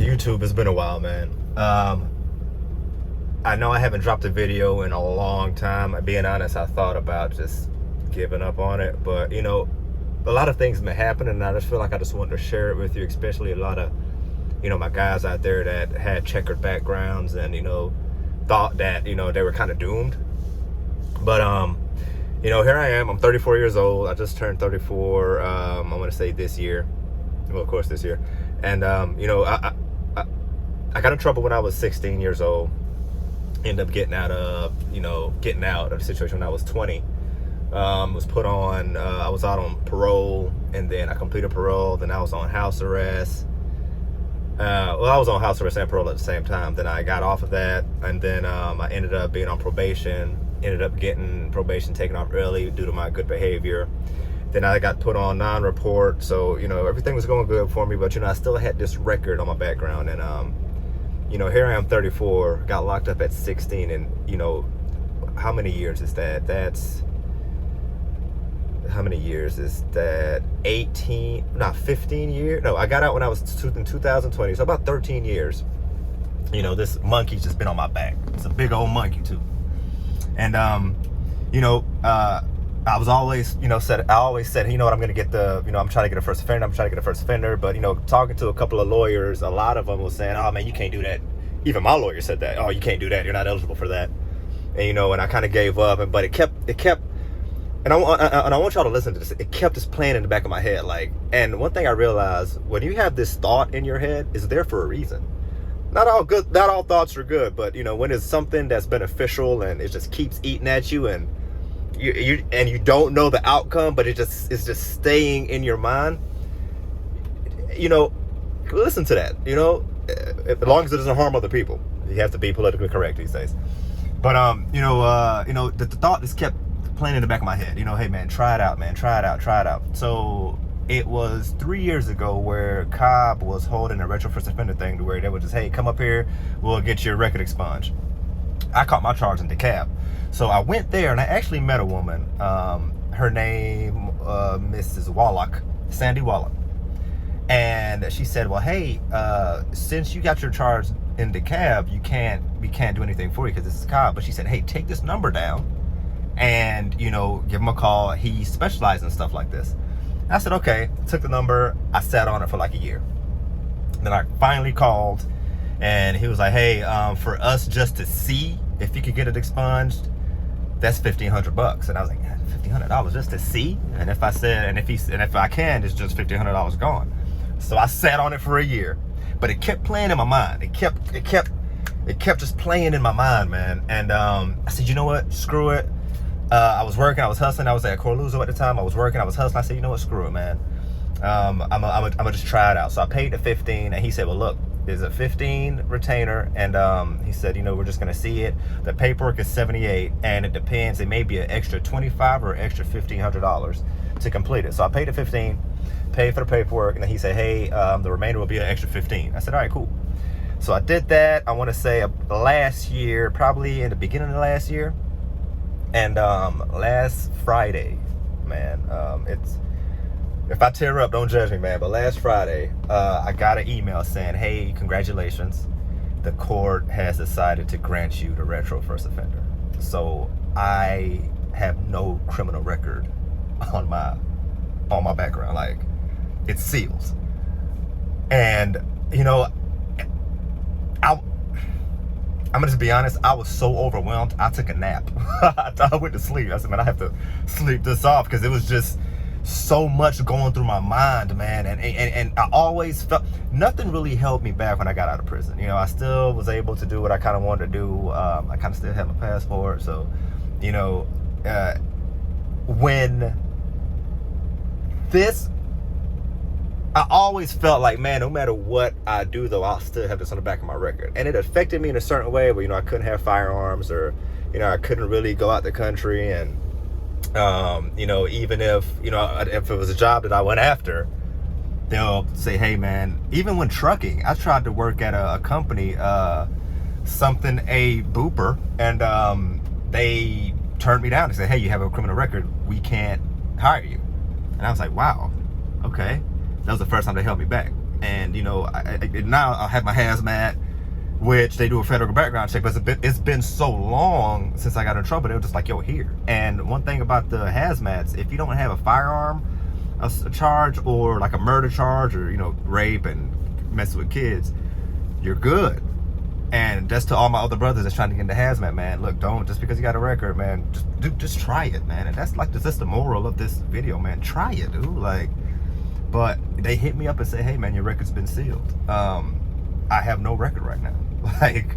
YouTube. It's been a while, man. I know I haven't dropped a video in a long time. Being honest, I thought about just giving up on it, but you know, a lot of things been happening, and I just feel like I just wanted to share it with you, especially a lot of, you know, my guys out there that had checkered backgrounds and, you know, thought that, you know, they were kind of doomed. But you know, here I am. I'm 34 years old. I just turned 34. I'm gonna say this year. Well, of course, this year. And you know, I got in trouble when I was 16 years old. Ended up getting out of the situation when I was 20. Was put on, I was out on parole, and then I completed parole. Then I was on house arrest. Well, I was on house arrest and parole at the same time. Then I got off of that, and then I ended up being on probation. Ended up getting probation taken off early due to my good behavior. Then I got put on non-report, so you know, everything was going good for me. But you know, I still had this record on my background, and you know, here I am, 34, got locked up at 16, and you know, how many years is that? How many years is that? 15 years? No, I got out when I was in 2020, so about 13 years. You know, this monkey's just been on my back. It's a big old monkey too. And you know, I always said, you know what, I'm gonna get I'm trying to get a first offender. But you know, talking to a couple of lawyers, a lot of them was saying, oh man, you can't do that. Even my lawyer said that. Oh, you can't do that, you're not eligible for that. And you know, and I kind of gave up, but it kept and I want y'all to listen to this. It kept just playing in the back of my head, like. And one thing I realized, when you have this thought in your head, it's there for a reason. Not all thoughts are good, but you know, when it's something that's beneficial and it just keeps eating at you, and you don't know the outcome, but it's just staying in your mind, you know, listen to that. You know, as long as it doesn't harm other people. You have to be politically correct these days. But you know, the thought just kept playing in the back of my head. You know, hey man, try it out, man, try it out. So it was 3 years ago where Cobb was holding a retro first offender thing, to where they would just, hey, come up here, we'll get your record expunged. I caught my charge in DeKalb. So I went there, and I actually met a woman, her name, Mrs. Wallach, Sandy Wallach. And she said, well, hey, since you got your charge in DeKalb, we can't do anything for you because this is Cobb. But she said, hey, take this number down and, you know, give him a call. He specializes in stuff like this. I said, okay. Took the number. I sat on it for like a year. Then I finally called, and he was like, hey, for us just to see if you could get it expunged, that's $1,500. And I was like, $1,500 just to see? And if I can, it's just $1,500 gone. So I sat on it for a year, but it kept playing in my mind. It kept just playing in my mind, man. And I said, you know what? Screw it. I was working, I was hustling. I was at Corluzo at the time. I was working, I was hustling. I said, you know what? Screw it, man. I'm gonna just try it out. So I paid the 15, and he said, well, look, there's a 15 retainer, and he said, you know, we're just gonna see it. The paperwork is 78, and it depends. It may be an extra 25 or extra $1,500 to complete it. So I paid the 15, paid for the paperwork, and then he said, hey, the remainder will be an extra 15. I said, all right, cool. So I did that. I want to say last year, probably in the beginning of last year. And last Friday, man, if I tear up, don't judge me, man. But last Friday, I got an email saying, hey, congratulations. The court has decided to grant you the retro first offender. So I have no criminal record on my background. Like, it seals. And, you know, I'm gonna just be honest, I was so overwhelmed, I took a nap. I went to sleep. I said, man, I have to sleep this off, because it was just so much going through my mind, man. And I always felt, nothing really held me back when I got out of prison. You know, I still was able to do what I kind of wanted to do. I kind of still have my passport. So, you know, when this, I always felt like, man, no matter what I do, though, I'll still have this on the back of my record. And it affected me in a certain way where, you know, I couldn't have firearms, or, you know, I couldn't really go out the country. And, you know, even if it was a job that I went after, they'll say, hey, man, even when trucking, I tried to work at a company, a booper, and they turned me down. They said, hey, you have a criminal record, we can't hire you. And I was like, wow, okay. That was the first time they held me back. And, you know, now I have my hazmat, which they do a federal background check, but it's been so long since I got in trouble, they were just like, yo, here. And one thing about the hazmats, if you don't have a firearm, a charge, or like a murder charge, or, you know, rape and messing with kids, you're good. And that's to all my other brothers that's trying to get into hazmat, man. Look, don't, just because you got a record, man, just try it, man. And that's like, that's the moral of this video, man. Try it, dude. Like, but they hit me up and say, hey, man, your record's been sealed. I have no record right now. Like,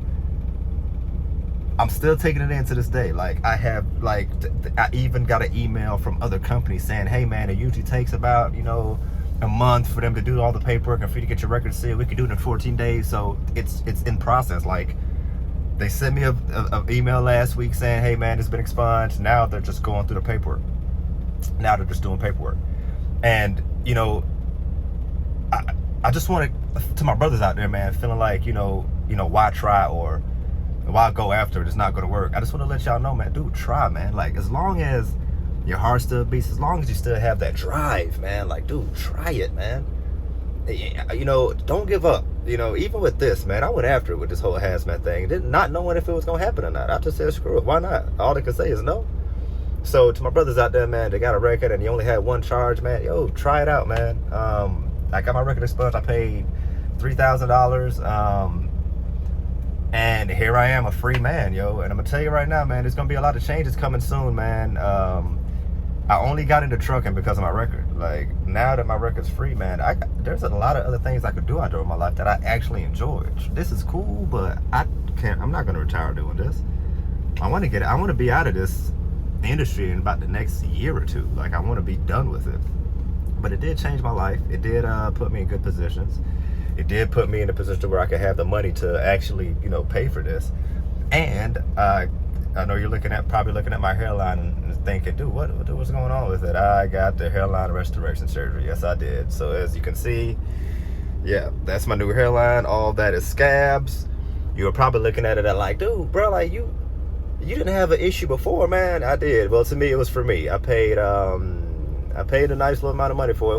I'm still taking it in to this day. Like, I have, like, I even got an email from other companies saying, hey, man, it usually takes about, you know, a month for them to do all the paperwork and for you to get your record sealed. We could do it in 14 days. So it's in process. Like, they sent me an email last week saying, hey, man, it's been expunged. Now they're just going through the paperwork. Now they're just doing paperwork. And, you know, I just want to my brothers out there, man, feeling like, you know, why try, or why go after it? It's not going to work. I just want to let y'all know, man, dude, try, man. Like, as long as your heart still beats, as long as you still have that drive, man, like, dude, try it, man. You know, don't give up. You know, even with this, man, I went after it with this whole hazmat thing, not knowing if it was going to happen or not. I just said, screw it, why not? All they can say is no. So to my brothers out there, man, they got a record and you only had one charge, man, yo, try it out, man. I got my record expunged. I paid $3,000. And here I am, a free man, yo. And I'm gonna tell you right now, man, there's gonna be a lot of changes coming soon, man. I only got into trucking because of my record. Like, now that my record's free, man, there's a lot of other things I could do out there in my life that I actually enjoy. This is cool, but I'm not gonna retire doing this. I want to be out of this industry in about the next year or two. Like, I want to be done with it. But it did change my life. It did put me in good positions. It did put me in a position where I could have the money to actually, you know, pay for this. And I know you're probably looking at my hairline and thinking, dude, what's going on with it? I got the hairline restoration surgery. Yes, I did. So as you can see, yeah, that's my new hairline. All that is scabs. You're probably looking at it and like, dude, bro, like you didn't have an issue before, man. I did. Well, to me, it was for me. I paid a nice little amount of money for it.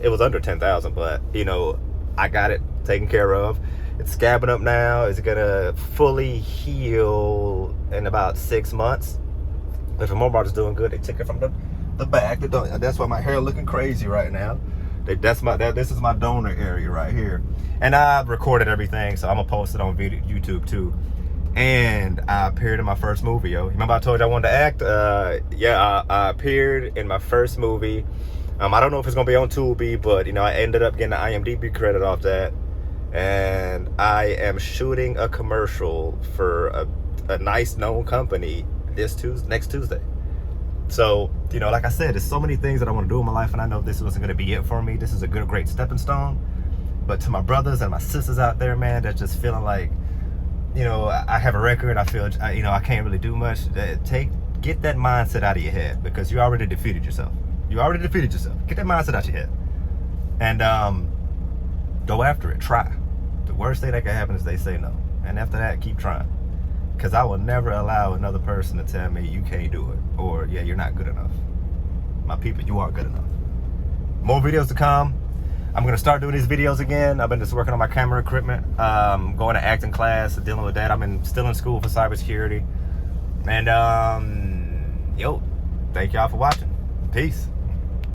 It was under 10,000, but, you know, I got it taken care of. It's scabbing up now. It's gonna fully heal in about 6 months. If the Mobart is doing good, they took it from the back. That's why my hair looking crazy right now. This is my donor area right here. And I've recorded everything, so I'm gonna post it on YouTube too. And I appeared in my first movie, yo. Remember I told you I wanted to act? Yeah, I appeared in my first movie. I don't know if it's gonna be on Tubi, but, you know, I ended up getting an IMDb credit off that. And I am shooting a commercial for a nice known company next Tuesday. So, you know, like I said, there's so many things that I want to do in my life, and I know this wasn't gonna be it for me. This is a great stepping stone. But to my brothers and my sisters out there, man, that's just feeling like, you know, I have a record, I feel, you know, I can't really do much. Get that mindset out of your head, because you already defeated yourself. You already defeated yourself. Get that mindset out your head. And go after it. Try. The worst thing that can happen is they say no. And after that, keep trying. Because I will never allow another person to tell me you can't do it. Or, yeah, you're not good enough. My people, you are good enough. More videos to come. I'm going to start doing these videos again. I've been just working on my camera equipment. Going to acting class, dealing with that. I'm still in school for cybersecurity. And, yo, thank y'all for watching. Peace.